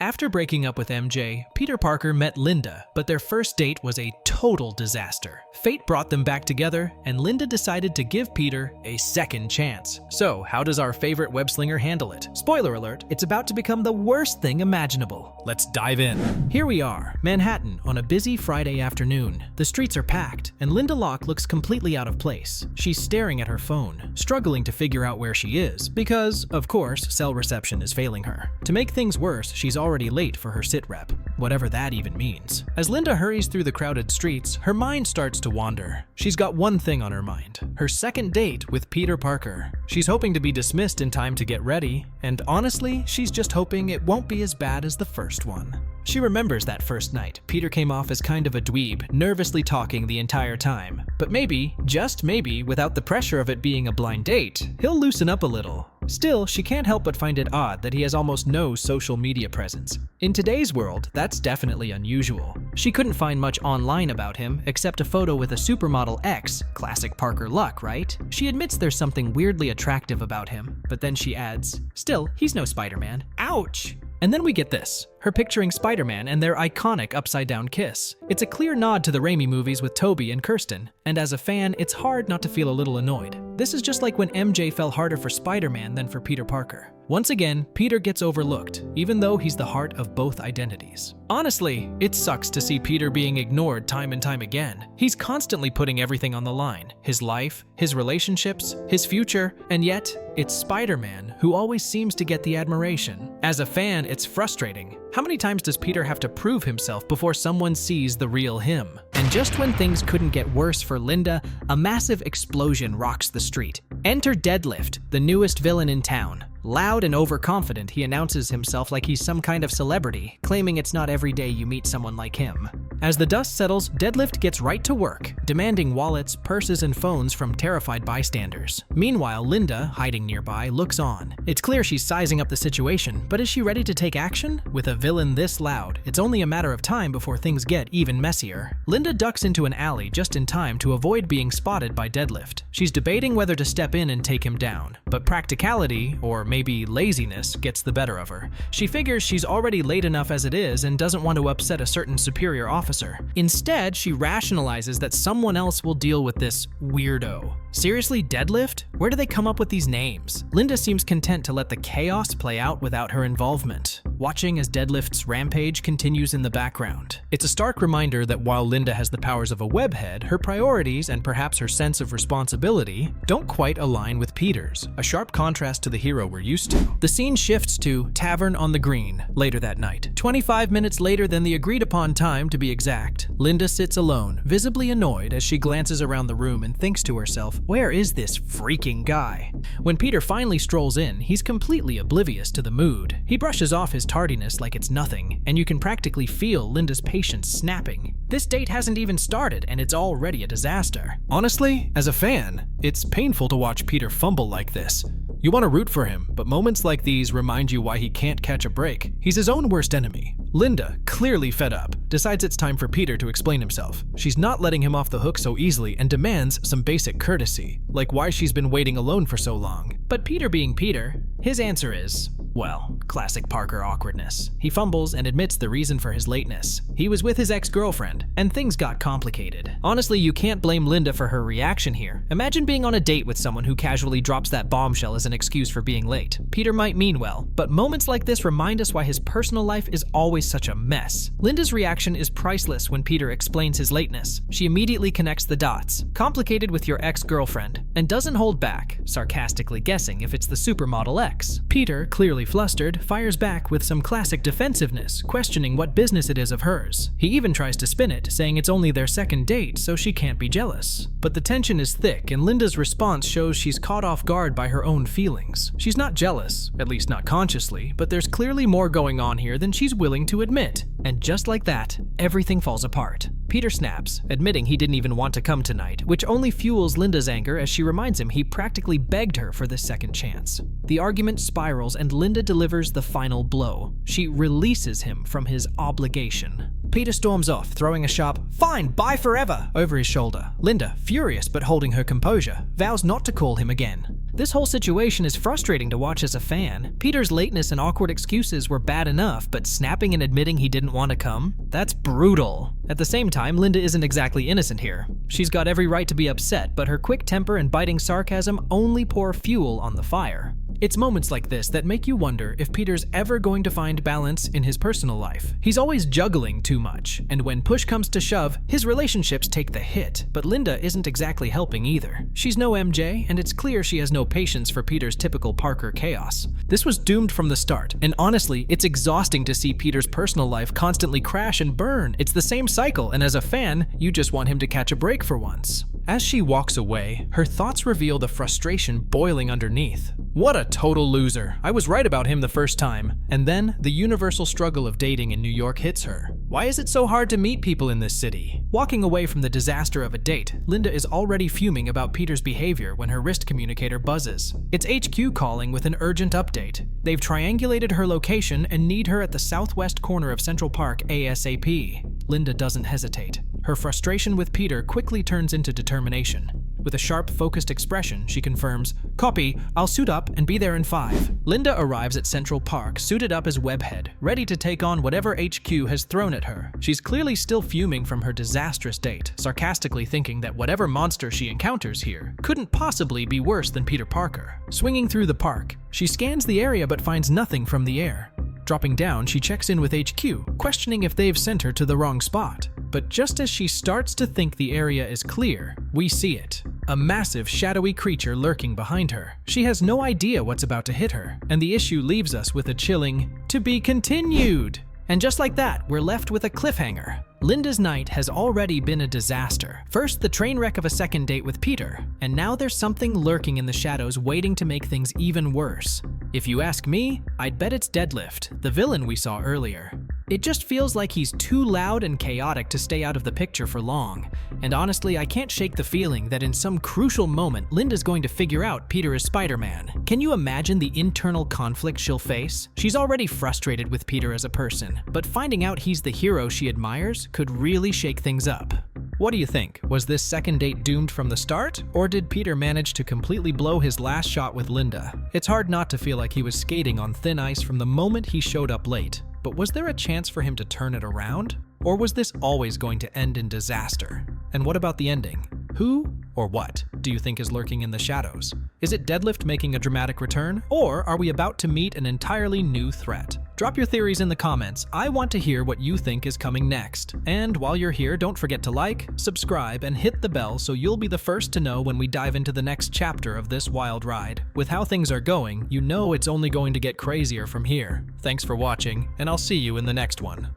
After breaking up with MJ, Peter Parker met Lynda, but their first date was a total disaster. Fate brought them back together, and Lynda decided to give Peter a second chance. So, how does our favorite web-slinger handle it? Spoiler alert, it's about to become the worst thing imaginable. Let's dive in. Here we are, Manhattan, on a busy Friday afternoon. The streets are packed, and Lynda Locke looks completely out of place. She's staring at her phone, struggling to figure out where she is, because, of course, cell reception is failing her. To make things worse, she's already late for her sit rep, whatever that even means. As Lynda hurries through the crowded streets, her mind starts to wander. She's got one thing on her mind, her second date with Peter Parker. She's hoping to be dismissed in time to get ready, and honestly, she's just hoping it won't be as bad as the first one. She remembers that first night. Peter came off as kind of a dweeb, nervously talking the entire time. But maybe, just maybe, without the pressure of it being a blind date, he'll loosen up a little. Still, she can't help but find it odd that he has almost no social media presence. In today's world, that's definitely unusual. She couldn't find much online about him, except a photo with a supermodel ex, classic Parker luck, right? She admits there's something weirdly attractive about him, but then she adds, still, he's no Spider-Man. Ouch! And then we get this, her picturing Spider-Man and their iconic upside-down kiss. It's a clear nod to the Raimi movies with Tobey and Kirsten, and as a fan, it's hard not to feel a little annoyed. This is just like when MJ fell harder for Spider-Man than for Peter Parker. Once again, Peter gets overlooked, even though he's the heart of both identities. Honestly, it sucks to see Peter being ignored time and time again. He's constantly putting everything on the line. His life, his relationships, his future, and yet, it's Spider-Man who always seems to get the admiration. As a fan, it's frustrating. How many times does Peter have to prove himself before someone sees the real him? And just when things couldn't get worse for Lynda, a massive explosion rocks the street. Enter Deadlift, the newest villain in town. Loud and overconfident, he announces himself like he's some kind of celebrity, claiming it's not every day you meet someone like him. As the dust settles, Deadlift gets right to work, demanding wallets, purses, and phones from terrified bystanders. Meanwhile, Lynda, hiding nearby, looks on. It's clear she's sizing up the situation, but is she ready to take action? With a villain this loud, it's only a matter of time before things get even messier. Lynda ducks into an alley just in time to avoid being spotted by Deadlift. She's debating whether to step in and take him down, but practicality, or maybe laziness, gets the better of her. She figures she's already late enough as it is and doesn't want to upset a certain superior officer. Instead, she rationalizes that someone else will deal with this weirdo. Seriously, Deadlift? Where do they come up with these names? Lynda seems content to let the chaos play out without her involvement, watching as Deadlift's rampage continues in the background. It's a stark reminder that while Lynda has the powers of a webhead, her priorities and perhaps her sense of responsibility don't quite align with Peter's, a sharp contrast to the hero we're used to. The scene shifts to Tavern on the Green later that night. 25 minutes later than the agreed upon time to be exact, Lynda sits alone, visibly annoyed as she glances around the room and thinks to herself, where is this freaking guy? When Peter finally strolls in, he's completely oblivious to the mood. He brushes off his tardiness like it's nothing, and you can practically feel Lynda's patience snapping. This date hasn't even started, and it's already a disaster. Honestly, as a fan, it's painful to watch Peter fumble like this. You want to root for him, but moments like these remind you why he can't catch a break. He's his own worst enemy. Lynda, clearly fed up, decides it's time for Peter to explain himself. She's not letting him off the hook so easily and demands some basic courtesy, like why she's been waiting alone for so long. But Peter being Peter, his answer is, well, classic Parker awkwardness. He fumbles and admits the reason for his lateness. He was with his ex-girlfriend, and things got complicated. Honestly, you can't blame Lynda for her reaction here. Imagine being on a date with someone who casually drops that bombshell as an excuse for being late. Peter might mean well, but moments like this remind us why his personal life is always such a mess. Lynda's reaction is priceless when Peter explains his lateness. She immediately connects the dots. Complicated with your ex-girlfriend, and doesn't hold back, sarcastically guessing if it's the supermodel ex. Peter, clearly flustered, fires back with some classic defensiveness, questioning what business it is of hers. He even tries to spin it, saying it's only their second date, so she can't be jealous. But the tension is thick, and Lynda's response shows she's caught off guard by her own feelings. She's not jealous, at least not consciously, but there's clearly more going on here than she's willing to admit. And just like that, everything falls apart. Peter snaps, admitting he didn't even want to come tonight, which only fuels Lynda's anger as she reminds him he practically begged her for this second chance. The argument spirals and Lynda delivers the final blow. She releases him from his obligation. Peter storms off, throwing a sharp, "Fine, bye forever," over his shoulder. Lynda, furious but holding her composure, vows not to call him again. This whole situation is frustrating to watch as a fan. Peter's lateness and awkward excuses were bad enough, but snapping and admitting he didn't want to come? That's brutal. At the same time, Lynda isn't exactly innocent here. She's got every right to be upset, but her quick temper and biting sarcasm only pour fuel on the fire. It's moments like this that make you wonder if Peter's ever going to find balance in his personal life. He's always juggling too much, and when push comes to shove, his relationships take the hit. But Lynda isn't exactly helping either. She's no MJ, and it's clear she has no patience for Peter's typical Parker chaos. This was doomed from the start, and honestly, it's exhausting to see Peter's personal life constantly crash and burn. It's the same cycle, and as a fan, you just want him to catch a break for once. As she walks away, her thoughts reveal the frustration boiling underneath. What a total loser. I was right about him the first time. And then, the universal struggle of dating in New York hits her. Why is it so hard to meet people in this city? Walking away from the disaster of a date, Lynda is already fuming about Peter's behavior when her wrist communicator buzzes. It's HQ calling with an urgent update. They've triangulated her location and need her at the southwest corner of Central Park ASAP. Lynda doesn't hesitate. Her frustration with Peter quickly turns into determination. With a sharp, focused expression, she confirms, "Copy, I'll suit up and be there in 5. Lynda arrives at Central Park, suited up as Webhead, ready to take on whatever HQ has thrown at her. She's clearly still fuming from her disastrous date, sarcastically thinking that whatever monster she encounters here couldn't possibly be worse than Peter Parker. Swinging through the park, she scans the area but finds nothing from the air. Dropping down, she checks in with HQ, questioning if they've sent her to the wrong spot. But just as she starts to think the area is clear, we see it. A massive, shadowy creature lurking behind her. She has no idea what's about to hit her, and the issue leaves us with a chilling, "To be continued." And just like that, we're left with a cliffhanger. Lynda's night has already been a disaster. First, the train wreck of a second date with Peter, and now there's something lurking in the shadows waiting to make things even worse. If you ask me, I'd bet it's Deadlift, the villain we saw earlier. It just feels like he's too loud and chaotic to stay out of the picture for long. And honestly, I can't shake the feeling that in some crucial moment, Lynda's going to figure out Peter is Spider-Man. Can you imagine the internal conflict she'll face? She's already frustrated with Peter as a person, but finding out he's the hero she admires could really shake things up. What do you think? Was this second date doomed from the start? Or did Peter manage to completely blow his last shot with Lynda? It's hard not to feel like he was skating on thin ice from the moment he showed up late. But was there a chance for him to turn it around? Or was this always going to end in disaster? And what about the ending? Who or what do you think is lurking in the shadows? Is it Deadlift making a dramatic return? Or are we about to meet an entirely new threat? Drop your theories in the comments. I want to hear what you think is coming next. And while you're here, don't forget to like, subscribe, and hit the bell so you'll be the first to know when we dive into the next chapter of this wild ride. With how things are going, you know it's only going to get crazier from here. Thanks for watching, and I'll see you in the next one.